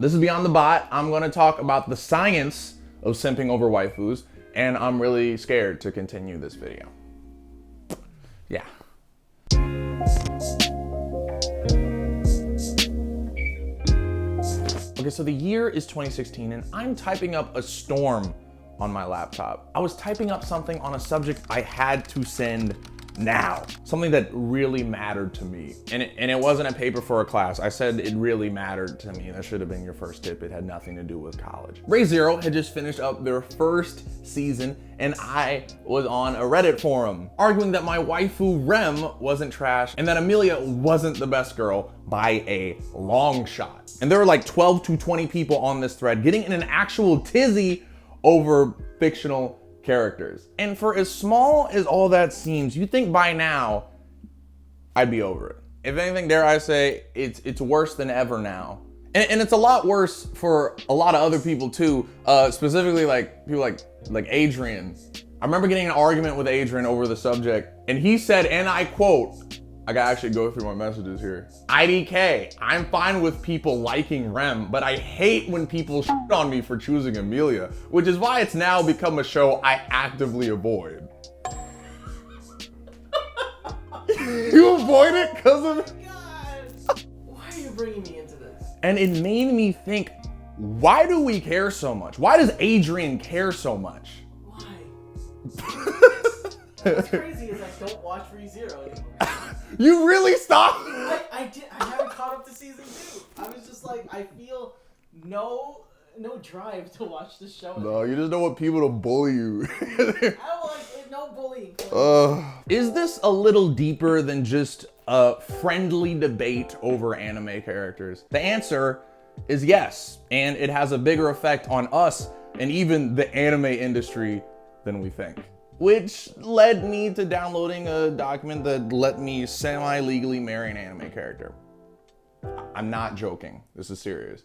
This is Beyond the Bot. I'm going to talk about the science of simping over waifus, and I'm really scared to continue this video. Yeah. Okay, so the year is 2016, and I'm typing up a storm on my laptop. I was typing up something on a subject I had to send now, something that really mattered to me. And it wasn't a paper for a class. I said it really mattered to me. That should have been your first tip. It had nothing to do with college. Re:Zero had just finished up their first season, and I was on a Reddit forum arguing that my waifu Rem wasn't trash and that Amelia wasn't the best girl by a long shot. And there were like 12 to 20 people on this thread getting in an actual tizzy over fictional characters. And for as small as all that seems, you'd think by now I'd be over it. If anything, dare I say, it's worse than ever now. And it's a lot worse for a lot of other people too, specifically like people like Adrian. I remember getting in an argument with Adrian over the subject, and he said, and I quote, I gotta actually go through my messages here. IDK, I'm fine with people liking Rem, but I hate when people shit on me for choosing Amelia, which is why it's now become a show I actively avoid. You avoid it because of... God, why are you bringing me into this? And it made me think, why do we care so much? Why does Adrian care so much? Why? What's crazy is I don't watch Re:Zero anymore. You really stopped? I haven't caught up to season 2. I was just like, I feel no drive to watch the show anymore. No, you just don't want people to bully you. I don't like no bullying. Is this a little deeper than just a friendly debate over anime characters? The answer is yes, and it has a bigger effect on us and even the anime industry than we think. Which led me to downloading a document that let me semi-legally marry an anime character. I'm not joking. This is serious.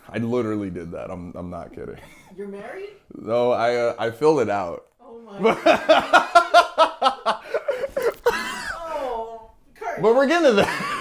I literally did that. I'm not kidding. You're married? No, I filled it out. Oh my God. Oh, Kurt. But we're getting to that.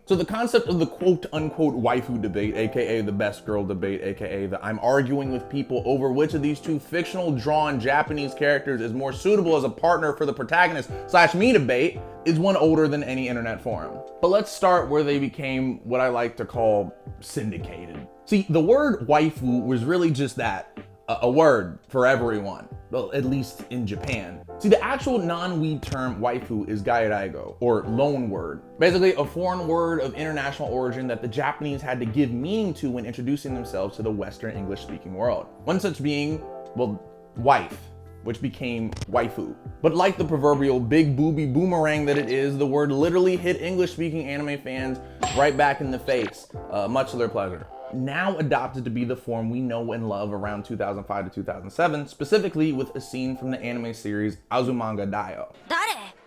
So the concept of the quote-unquote waifu debate, aka the best girl debate, aka the I'm arguing with people over which of these two fictional drawn Japanese characters is more suitable as a partner for the protagonist / me debate, is one older than any internet forum. But let's start where they became what I like to call syndicated. See, the word waifu was really just that, a word for everyone. Well, at least in Japan. See, the actual non-weeb term waifu is gairaigo, or loan word. Basically, a foreign word of international origin that the Japanese had to give meaning to when introducing themselves to the Western English-speaking world. One such being, well, wife, which became waifu. But like the proverbial big booby boomerang that it is, the word literally hit English-speaking anime fans right back in the face, much to their pleasure. Now adopted to be the form we know and love around 2005 to 2007, specifically with a scene from the anime series Azumanga Daioh.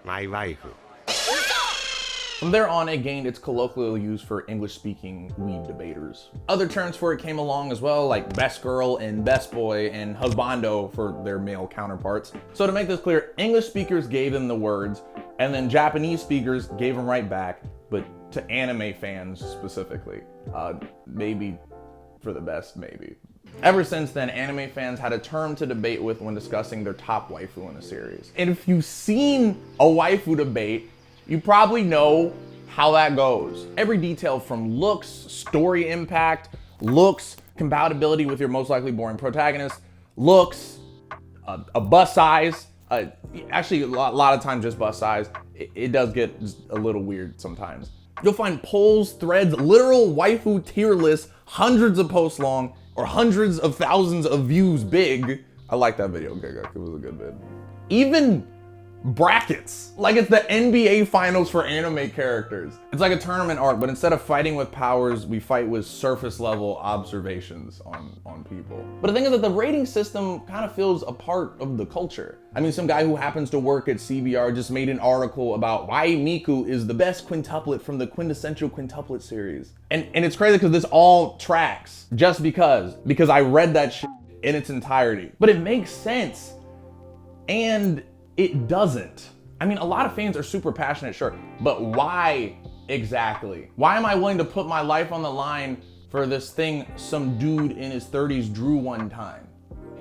My waifu. From there on, it gained its colloquial use for English-speaking weeb debaters. Other terms for it came along as well, like best girl and best boy and husbando for their male counterparts. So to make this clear, English speakers gave them the words, and then Japanese speakers gave them right back, but to anime fans specifically. Maybe for the best, maybe. Ever since then, anime fans had a term to debate with when discussing their top waifu in a series. And if you've seen a waifu debate, you probably know how that goes. Every detail from looks, story impact, looks, compatibility with your most likely boring protagonist, looks, a bust size, actually a lot of times just bust size. It does get just a little weird sometimes. You'll find polls, threads, literal waifu tier lists, hundreds of posts long, or hundreds of thousands of views big. I like that video, okay, it was a good vid. Even brackets, like it's the NBA finals for anime characters. It's like a tournament arc, but instead of fighting with powers, we fight with surface level observations on people. But the thing is that the rating system kind of feels a part of the culture. I mean, some guy who happens to work at CBR just made an article about why Miku is the best quintuplet from the quintessential quintuplet series. And it's crazy because this all tracks just because I read that shit in its entirety. But it makes sense. And it doesn't. I mean, a lot of fans are super passionate, sure, but why exactly? Why am I willing to put my life on the line for this thing some dude in his 30s drew one time.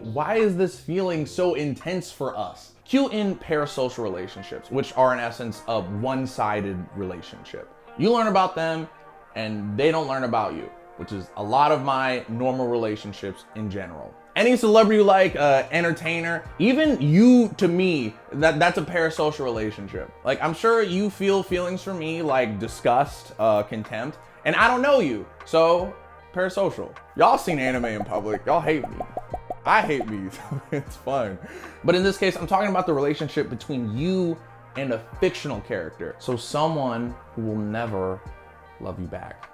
Why is this feeling so intense for us? Cue in parasocial relationships, which are in essence a one-sided relationship. You learn about them and they don't learn about you, which is a lot of my normal relationships in general. Any celebrity you like, entertainer, even you to me, that's a parasocial relationship. Like, I'm sure you feel feelings for me like disgust, contempt, and I don't know you, so parasocial. Y'all seen anime in public, y'all hate me. I hate me, it's fine. But in this case, I'm talking about the relationship between you and a fictional character. So someone who will never love you back.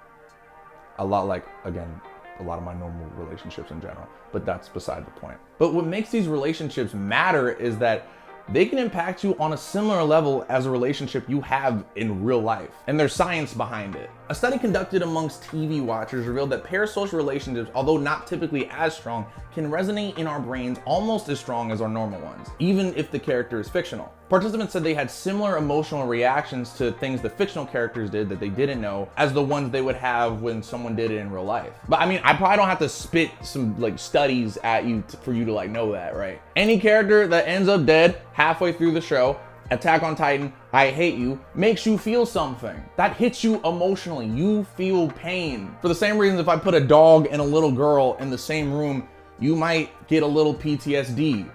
A lot like, again, a lot of my normal relationships in general, but that's beside the point. But what makes these relationships matter is that they can impact you on a similar level as a relationship you have in real life. And there's science behind it. A study conducted amongst TV watchers revealed that parasocial relationships, although not typically as strong, can resonate in our brains almost as strong as our normal ones, even if the character is fictional. Participants said they had similar emotional reactions to things the fictional characters did that they didn't know as the ones they would have when someone did it in real life. But I mean, I probably don't have to spit some like studies at you for you to like know that, right? Any character that ends up dead halfway through the show, Attack on Titan, I Hate You, makes you feel something. That hits you emotionally. You feel pain. For the same reasons, if I put a dog and a little girl in the same room, you might get a little PTSD.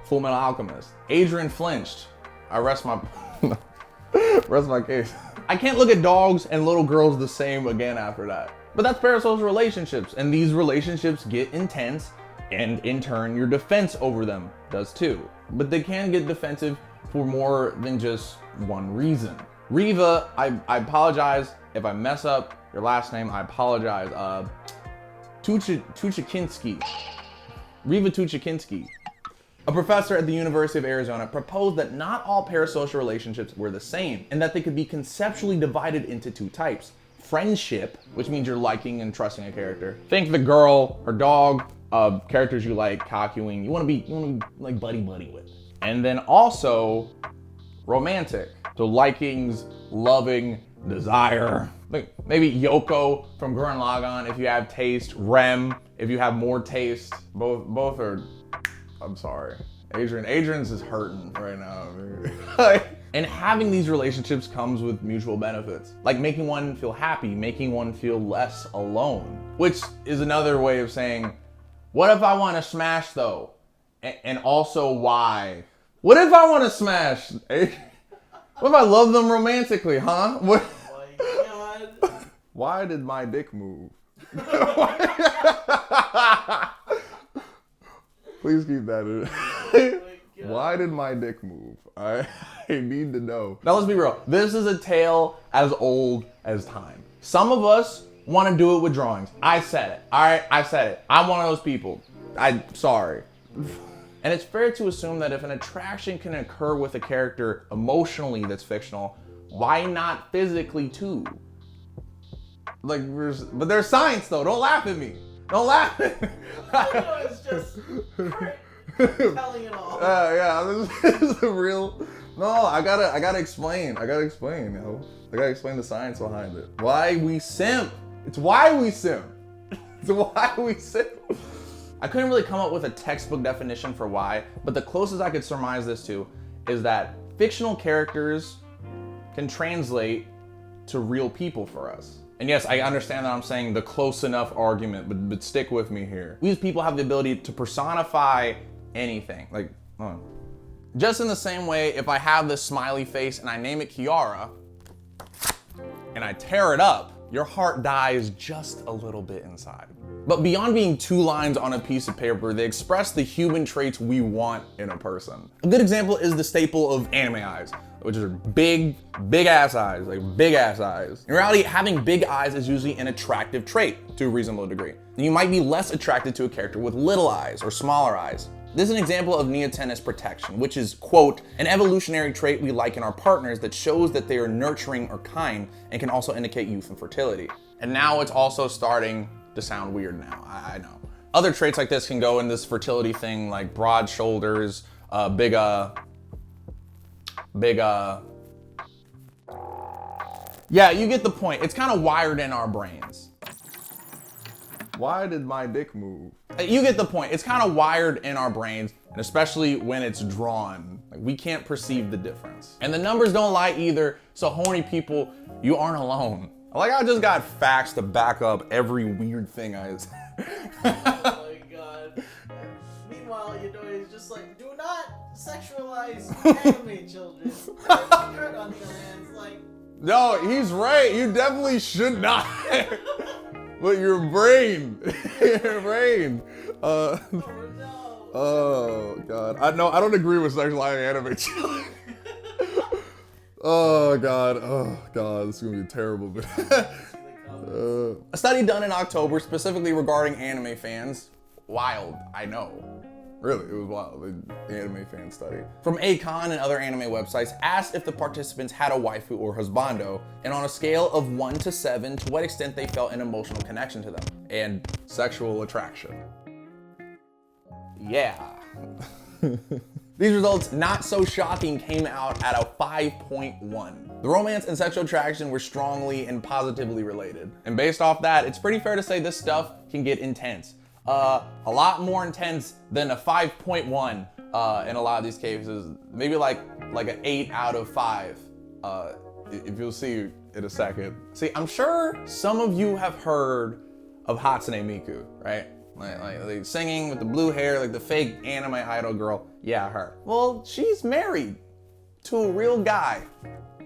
Full Metal Alchemist. Adrian flinched. I rest my case. I can't look at dogs and little girls the same again after that. But that's parasocial relationships, and these relationships get intense, and in turn, your defense over them does too. But they can get defensive for more than just one reason. Riva, I apologize if I mess up your last name, I apologize. Tuchakinski. Riva Tuchakinski, a professor at the University of Arizona, proposed that not all parasocial relationships were the same, and that they could be conceptually divided into two types. Friendship, which means you're liking and trusting a character. Think the girl or dog, characters you like, cocking, you wanna be like buddy-buddy with. And then also romantic. So likings, loving, desire. Like maybe Yoko from Gurren Lagann if you have taste, Rem if you have more taste. Both are, I'm sorry. Adrian's is hurting right now. And having these relationships comes with mutual benefits, like making one feel happy, making one feel less alone, which is another way of saying, what if I want to smash though? And also why? What if I want to smash? What if I love them romantically, huh? What? Oh my God. Why did my dick move? Please keep that in. Oh, why did my dick move? I need to know. Now let's be real. This is a tale as old as time. Some of us want to do it with drawings. I said it. All right, I said it. I'm one of those people. I'm sorry. And it's fair to assume that if an attraction can occur with a character emotionally that's fictional, why not physically too? Like, but there's science though. Don't laugh at me. Don't laugh at me. No, it's just telling it all. Yeah, this is the real. No, I gotta explain. I gotta explain the science behind it. Why we simp. It's why we simp. It's why we simp. I couldn't really come up with a textbook definition for why, but the closest I could surmise this to is that fictional characters can translate to real people for us. And yes, I understand that I'm saying the close enough argument, but stick with me here. These people have the ability to personify anything. Like, just in the same way, if I have this smiley face and I name it Kiara, and I tear it up, your heart dies just a little bit inside. But beyond being two lines on a piece of paper, they express the human traits we want in a person. A good example is the staple of anime eyes, which are big ass eyes, like big ass eyes. In reality, having big eyes is usually an attractive trait to a reasonable degree. And you might be less attracted to a character with little eyes or smaller eyes. This is an example of neotenous protection, which is, quote, an evolutionary trait we like in our partners that shows that they are nurturing or kind and can also indicate youth and fertility. And now it's also starting to sound weird now, I know. Other traits like this can go in this fertility thing, like broad shoulders, big, yeah, you get the point. It's kind of wired in our brains. Why did my dick move? You get the point. It's kind of wired in our brains, and especially when it's drawn. Like, we can't perceive the difference. And the numbers don't lie either, so horny people, you aren't alone. Like, I just got facts to back up every weird thing I said. Oh my god. Meanwhile, is just like, do not sexualize anime children. Kurt, on the other hand, is like, no, he's right. You definitely should not. But your brain. oh no. Oh god. I don't agree with sexualizing anime children. Oh god. This is gonna be terrible. But a study done in October specifically regarding anime fans. Wild, I know. Really, it was wild. The anime fan study. From Akon and other anime websites asked if the participants had a waifu or husbando, and on a scale of 1 to 7, to what extent they felt an emotional connection to them and sexual attraction. Yeah. These results, not so shocking, came out at a 5.1. The romance and sexual attraction were strongly and positively related. And based off that, it's pretty fair to say this stuff can get intense. A lot more intense than a 5.1 in a lot of these cases. Maybe like an 8 out of 5. If you'll see in a second. See, I'm sure some of you have heard of Hatsune Miku, right? Like singing with the blue hair, like the fake anime idol girl. Yeah, her. Well, she's married to a real guy.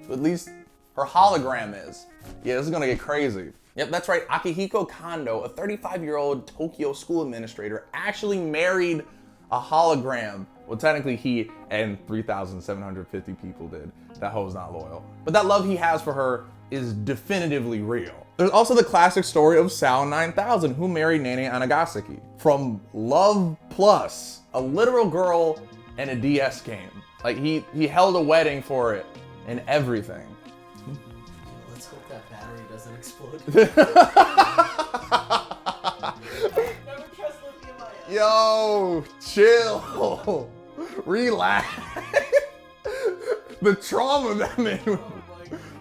At least her hologram is. Yeah, this is gonna get crazy. Yep, that's right. Akihiko Kondo, a 35-year-old Tokyo school administrator, actually married a hologram. Well, technically he and 3,750 people did. That hoe's not loyal. But that love he has for her is definitively real. There's also the classic story of Sao 9000, who married Nene Anagasaki. From Love Plus, a literal girl and a DS game. Like, he held a wedding for it and everything. Let's hope that battery doesn't explode. Never trust lithium-ion. Yo, chill. Relax. The trauma that man.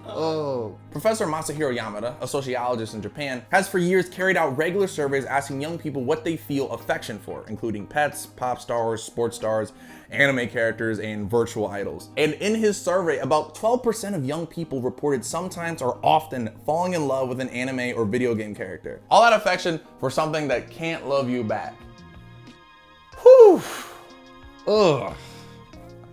Oh. Professor Masahiro Yamada, a sociologist in Japan, has for years carried out regular surveys asking young people what they feel affection for, including pets, pop stars, sports stars, anime characters, and virtual idols. And in his survey, about 12% of young people reported sometimes or often falling in love with an anime or video game character. All that affection for something that can't love you back. Whew. Ugh.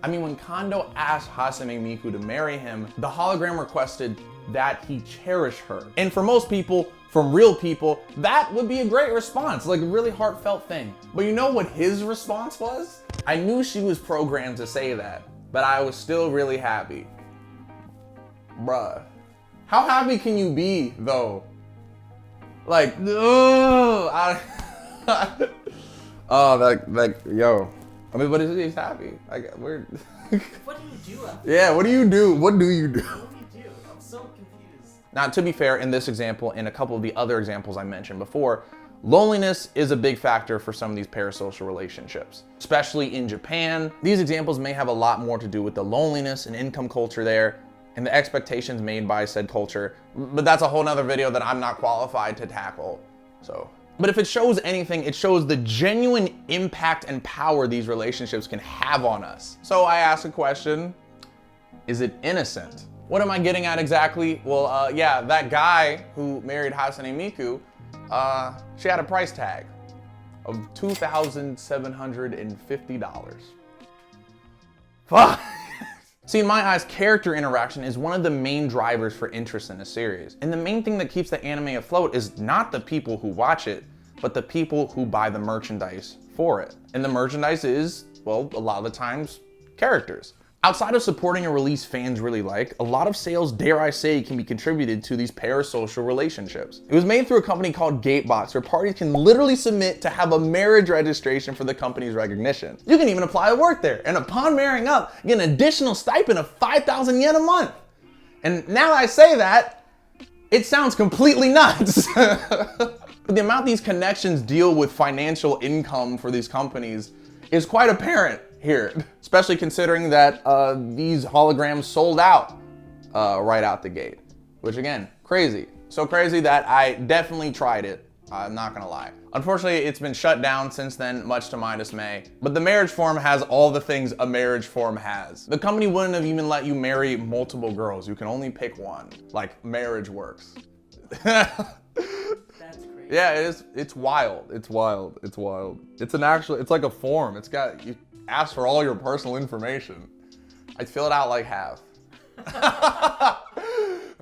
I mean, when Kondo asked Hatsune Miku to marry him, the hologram requested that he cherish her. And for most people, from real people, that would be a great response, like a really heartfelt thing. But you know what his response was? I knew she was programmed to say that, but I was still really happy. Bruh. How happy can you be, though? Like, ugh, yo. I mean, but he's happy. Like, we're. What do you do after Yeah, what do you do? What do you do? What do you do? I'm so confused. Now, to be fair, in this example and a couple of the other examples I mentioned before, loneliness is a big factor for some of these parasocial relationships, especially in Japan. These examples may have a lot more to do with the loneliness and income culture there and the expectations made by said culture, but that's a whole nother video that I'm not qualified to tackle, so. But if it shows anything, it shows the genuine impact and power these relationships can have on us. So I ask a question, is it innocent? What am I getting at exactly? Well, yeah, that guy who married Hatsune Miku, she had a price tag of $2,750. Fuck. See, in my eyes, character interaction is one of the main drivers for interest in a series. And the main thing that keeps the anime afloat is not the people who watch it, but the people who buy the merchandise for it. And the merchandise is, well, a lot of the times, characters. Outside of supporting a release fans really like, a lot of sales, dare I say, can be contributed to these parasocial relationships. It was made through a company called Gatebox, where parties can literally submit to have a marriage registration for the company's recognition. You can even apply to work there, and upon marrying up, get an additional stipend of 5,000 yen a month. And now that I say that, it sounds completely nuts. But the amount these connections deal with financial income for these companies is quite apparent here, especially considering that these holograms sold out right out the gate, which again, crazy. So crazy that I definitely tried it I'm not gonna lie. Unfortunately, it's been shut down since then, much to my dismay. But the marriage forum has all the things a marriage forum has. The company wouldn't have even let you marry multiple girls. You can only pick one. Like, marriage works. That's crazy. Yeah, it is. It's wild. It's wild. It's wild. It's it's like a form. You ask for all your personal information. I'd fill it out like half.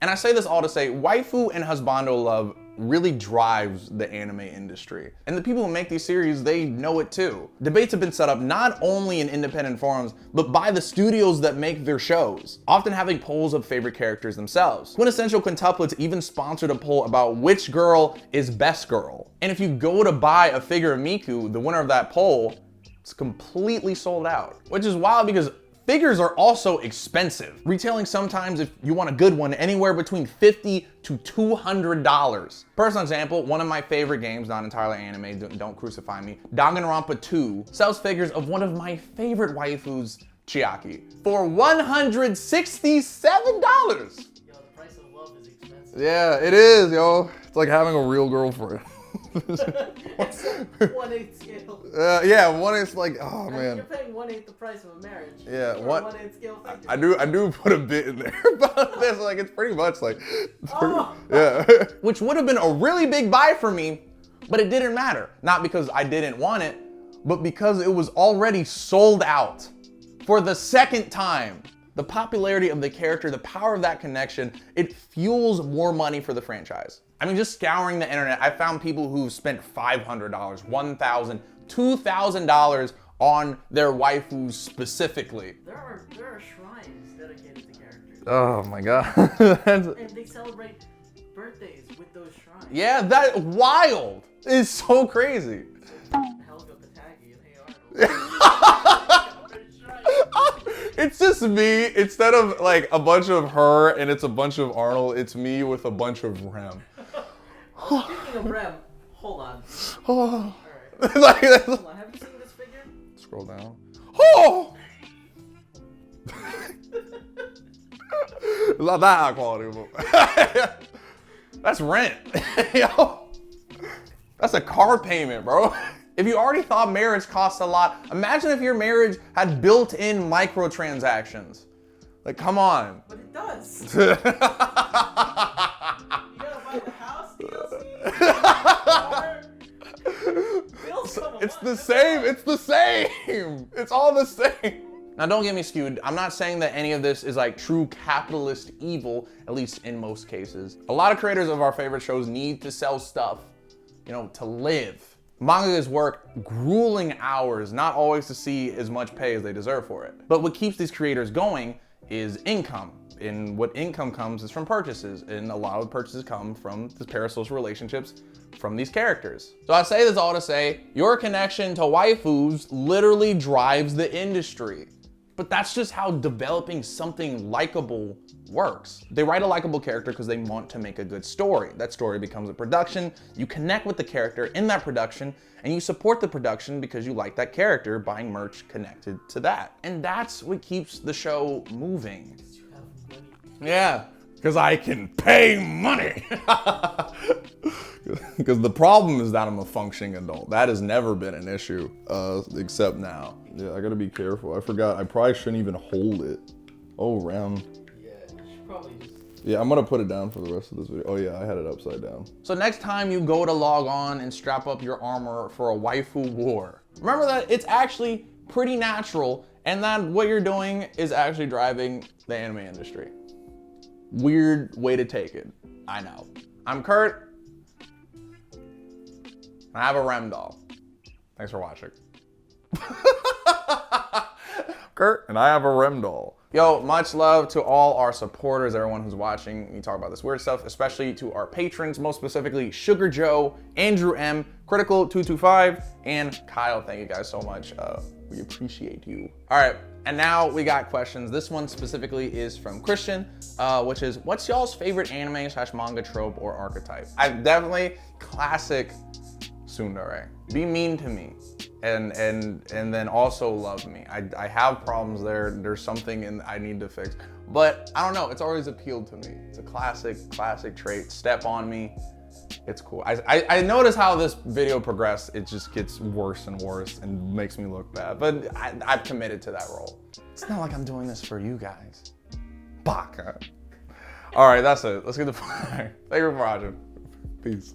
And I say this all to say, waifu and husbando love really drives the anime industry. And the people who make these series, they know it too. Debates have been set up not only in independent forums, but by the studios that make their shows, often having polls of favorite characters themselves. Quintessential Quintuplets even sponsored a poll about which girl is best girl. And if you go to buy a figure of Miku, the winner of that poll, it's completely sold out. Which is wild because figures are also expensive, retailing sometimes, if you want a good one, anywhere between $50 to $200. Personal example, one of my favorite games, not entirely anime, don't crucify me, Danganronpa 2 sells figures of one of my favorite waifus, Chiaki, for $167. Yo, the price of love is expensive. Yeah, it is, yo. It's like having a real girlfriend. It's a 1/8 scale. Yeah, one is like, oh man. You're paying 1/8 the price of a marriage. Yeah, for what? A 1/8 scale figure. I do put a bit in there about this. Like, it's pretty much like, Oh. yeah. Which would have been a really big buy for me, but it didn't matter. Not because I didn't want it, but because it was already sold out for the second time. The popularity of the character, the power of that connection, it fuels more money for the franchise. I mean, just scouring the internet, I found people who've spent $500, $1,000, $2,000 on their waifus specifically. There are shrines dedicated to characters. Oh my god. And they celebrate birthdays with those shrines. Yeah, that wild. It's so crazy. Helga Pataki and Hey Arnold. It's just me, instead of like a bunch of her and it's a bunch of Arnold, it's me with a bunch of Rem. Speaking of Rem, hold on. Oh. Alright. Like, Hold on, have you seen this figure? scroll down. Oh! Not that high quality, but that's rent. Yo, that's a car payment, bro. If you already thought marriage costs a lot, imagine if your marriage had built-in microtransactions. Like, come on. But it does. You gotta buy the house, DLC, car. Bills come It's along. the same. It's the same. It's all the same. Now, don't get me skewed. I'm not saying that any of this is like true capitalist evil, at least in most cases. A lot of creators of our favorite shows need to sell stuff, you know, to live. Mangas work grueling hours, not always to see as much pay as they deserve for it. But what keeps these creators going is income. And what income comes is from purchases. And a lot of purchases come from the parasocial relationships from these characters. So I say this all to say, your connection to waifus literally drives the industry. But that's just how developing something likable works. They write a likable character because they want to make a good story. That story becomes a production. You connect with the character in that production, and you support the production because you like that character, buying merch connected to that. And that's what keeps the show moving. You have money. Yeah, because I can pay money. Because the problem is that I'm a functioning adult. That has never been an issue, except now. Yeah, I gotta be careful. I forgot, I probably shouldn't even hold it. Oh, round. Yeah, you should probably just... Yeah, I'm gonna put it down for the rest of this video. Oh yeah, I had it upside down. So next time you go to log on and strap up your armor for a waifu war, remember that it's actually pretty natural and that what you're doing is actually driving the anime industry. Weird way to take it, I know. I'm Kurt. I have a Rem doll. Thanks for watching. Kurt, and I have a Rem doll. Yo, much love to all our supporters, everyone who's watching me talk about this weird stuff, especially to our patrons, most specifically Sugar Joe, Andrew M, Critical225, and Kyle. Thank you guys so much. We appreciate you. All right, and now we got questions. This one specifically is from Christian, which is, what's y'all's favorite anime / manga trope or archetype? I've definitely classic tsundere. Be mean to me. And then also love me. I have problems there. There's something I need to fix. But I don't know, it's always appealed to me. It's a classic trait. Step on me. It's cool. I notice how this video progressed. It just gets worse and worse and makes me look bad. But I've committed to that role. It's not like I'm doing this for you guys. Baka. All right, that's it. Let's get the fire. Thank you for watching. Peace.